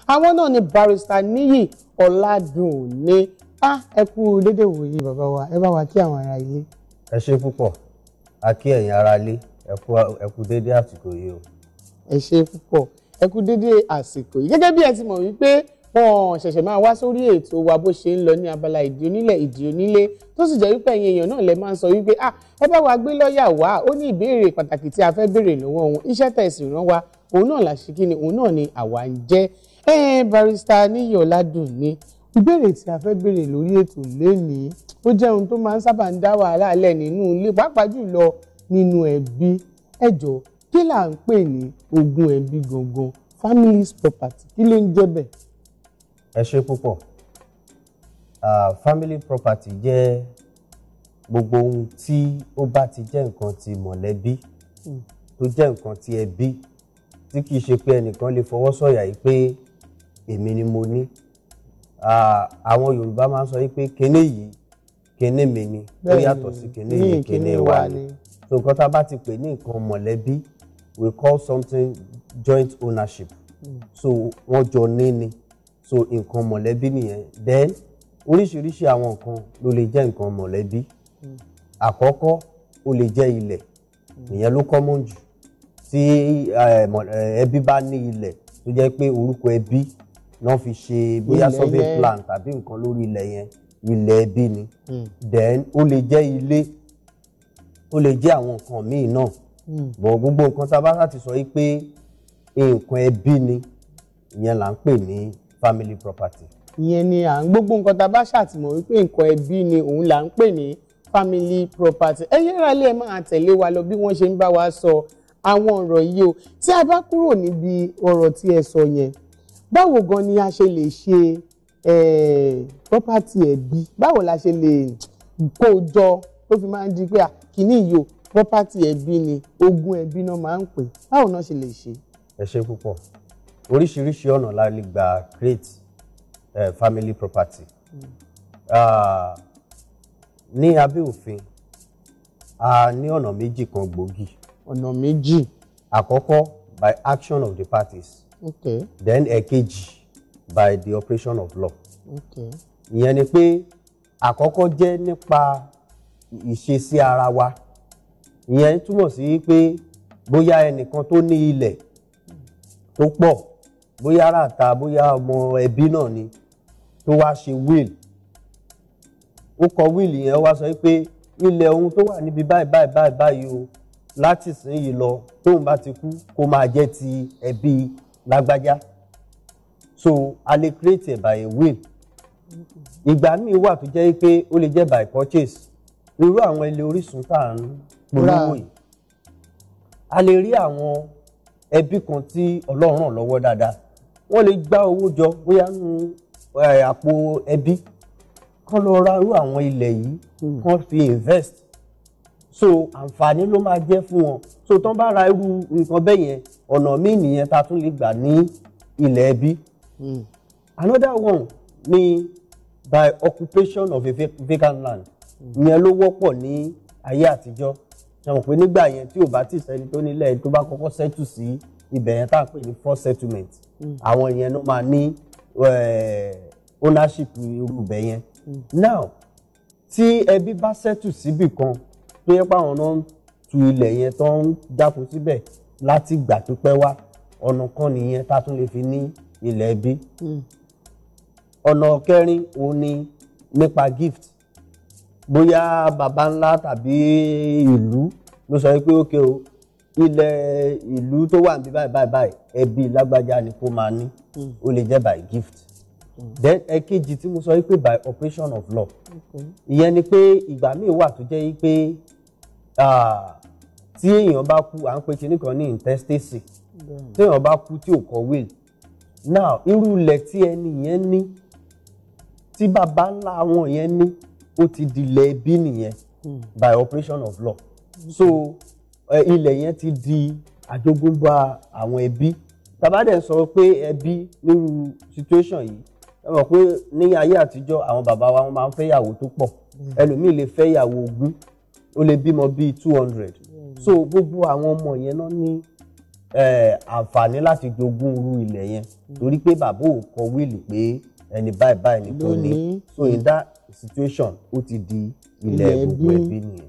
àwọn náà ni barrister Níyì Ọládùnní. Ẹ kú dédé wòyí bàbá wa, ẹ bá wa kí àwọn ará ilé. Ẹ ṣé púpọ̀, a kí ẹ̀yin ará ilé, ẹ kú dédé àsìkò yìí o. Ẹ ṣé púpọ̀, ẹ kú dédé àsìkò yìí. Gẹ́gẹ́ bí ẹ ti mọ̀ wípé wọ́n ṣẹ̀ṣẹ̀ máa wá sórí ètò wa bó ṣe ń lọ ní abala ìdí onílẹ̀ ìdí onílé, tó sì jẹ́ wípé ẹ̀yin èèyàn náà lẹ máa ń sọ wípé ẹ bá wa gbé lọ́ọ̀yà wá, ó ní ìbéèrè pàtàkì tí a fẹ́ béèrè lọ́wọ́ wọn, iṣẹ́ tẹ̀sí rán wa, òun náà la ṣe kíni, òun náà ni àwa ń jẹ́. Barrister Níyì Ọládùnní, ìbéèrè tí a fẹ́ béèrè lórí ètò lénìí ó jẹ́ ohun tó máa ń sábà ń dá wàhálà lẹ̀ nínú ilé, pàápàá jùlọ nínú ẹbí. Ẹ jọ̀ọ́, kí là ń pè ní ogún ẹbí gangan, family's property, kí ló ń jẹ́ bẹ́ẹ̀? Ẹ ṣé púpọ̀. Family property jẹ́ gbogbo ohun tí ó bá ti jẹ́ nǹkan ti mọ̀lẹ́bí, tó jẹ́ nǹkan ti ẹbí, tí kìí ṣe pé ẹnìkan lè fọwọ́ sọ̀yà yìí pé èmi ni mo ní. Àwọn Yorùbá máa ń sọ wípé kíní yìí kíní mi ni, ó yàtọ̀ sí kíní yìí kíní wa ni. So nǹkan tá a bá ti pè ní nǹkan mọ̀lẹ́bí, we call something joint ownership. So wọ́n jọ ní ni. So nǹkan mọ̀lẹ́bí nìyẹn. Then oríṣiríṣi àwọn nǹkan ló lè jẹ́ nǹkan mọ̀lẹ́bí. Àkọ́kọ́ ó lè jẹ́ ilẹ̀, ìyẹn ló common jù. Tí ẹbí bá ní ilẹ̀ tó jẹ́ pé orúkọ ẹbí náà fi ṣe bóyá survey plan tàbí nǹkan lórí ilẹ̀ yẹn, ilẹ̀ ẹbí ni. Then ó lè jẹ́ ilé, ó lè jẹ́ àwọn nǹkan míì náà. Bọ̀ gbogbo nǹkan tá a bá láti sọ pé nǹkan ẹbí ni, ìyẹn là ń pè ní family property. Ìyẹn ni gbogbo nǹkan tá a bá ṣàtìmọ̀ wípé nǹkan ẹbí ni òun là ń pè ní family property. Ẹ yára lé ẹ máa tẹ̀lé wa lọ bí wọ́n ṣe ń bá wa sọ àwọn ọ̀rọ̀ yìí o. Tí a bá kúrò níbi ọ̀rọ̀ tí ẹ sọ yẹn, báwo gan ni a ṣe lè ṣe property ẹbí? Báwo la ṣe lè kó jọ tó fi máa ń di pé kíní yìí o property ẹbí ni, ogún ẹbí náà máa ń pè? Báwo náà ṣe lè ṣe? Ẹ ṣé púpọ̀. Oríṣiríṣi ọ̀nà la lè gbà create family property. Ní abẹ́ òfin, a ní ọ̀nà méjì kan gbòógì. Ọ̀nà méjì. Àkọ́kọ́ by action of the parties. Okay. Then èkejì by the operation of law. Okay. Ìyẹn ni pé àkọ́kọ́ jẹ́ nípa ìṣesí ara wa. Ìyẹn túmọ̀ sí pé bóyá ẹnìkan tó ní ilẹ̀ tó pọ̀, bóyá aráàta, bóyá ọmọ ẹbí náà ni, tó wá ṣe will. Ó kọ will yẹn, ó wá sọ pé ilẹ̀ ohun tó wà níbi báyìí o, láti ìsinyìí lọ tóun bá ti kú kó máa jẹ́ ti ẹbí lágbájá. So a lè create by a will. Ìgbà míì wà tó jẹ́ pé ó lè jẹ́ by purchase. Irú àwọn ilé orísun tá à ń polówó yìí, a lè rí àwọn ẹbí kan tí Ọlọ́run ràn lọ́wọ́ dáadáa. Wọ́n lè gbá owó jọ bóyá nínú àpò ẹbí, kán lọ ra irú àwọn ilẹ̀ yìí, kán fi invest. So àǹfààní ló máa jẹ́ fún wọn. So tán bá ra irú nǹkan bẹ́ẹ̀ yẹn, ọ̀nà míì nìyẹn ta tún lè gbà ní ilẹ̀ ẹbí. Another one ni by occupation of a vacant land. Ìyẹn ló wọ́pọ̀ ní ayé àtijọ́. Ṣé mọ̀ pé nígbà yẹn tí ò bá ti sẹ́ni tó nílẹ̀ tó bá kọ́kọ́ settle sí ibẹ̀ yẹn tá à ń pè ní first settlement, àwọn yẹn ló máa ní ownership irú ibẹ̀ yẹn. Now tí ẹbí bá settle síbì kan tó yẹ pé àwọn náà ń tu ilẹ̀ yẹn tó ń dáko síbẹ̀ láti ìgbà tó pẹ́ wá, ọ̀nà kan nìyẹn tá tún lè fi ní ilẹ̀ ẹbí. Ọ̀nà kẹrin òun ni nípa gift. Bóyá baba ńlá tàbí ìlú ló sọ pé ókè o, ilẹ̀ ìlú tó wà níbí báyìí ẹbí lágbájá ni kó máa ní. Ó lè jẹ́ by gift. Then èkejì tí mo sọ pé by operation of law. Ìyẹn ni pé ìgbà míì wà tó jẹ́ pé tí èèyàn bá kú, à ń pè kíní kan ní intestacy. Tí èèyàn bá kú tí ò kọ will. Now irú ilẹ̀ tí ẹni yẹn ní, tí baba ńlá wọn yẹn ní, ó ti di ilẹ̀ ẹbí nìyẹn by operation of law. So ilẹ̀ yẹn ti di àjogúnbá àwọn ẹbí. Tàbá dẹ̀ sọ pé ẹbí nírú situation yìí, ẹ mọ̀ pé ní ayé àtijọ́ àwọn bàbá wa wọ́n máa ń fẹ́ ìyàwó tó pọ̀. Ẹlòmíì lè fẹ́ ìyàwó 20, ó lè bímọ bíi 200. So gbogbo àwọn ọmọ yẹn náà ní àǹfààní láti jogún irú ilẹ̀ yẹn torí pé bàbá ò kọ wíìlì pé ẹni báyìí báyìí ni kò ní. So in that situation ó ti di ilẹ̀ gbogbo ẹbí nìyẹn.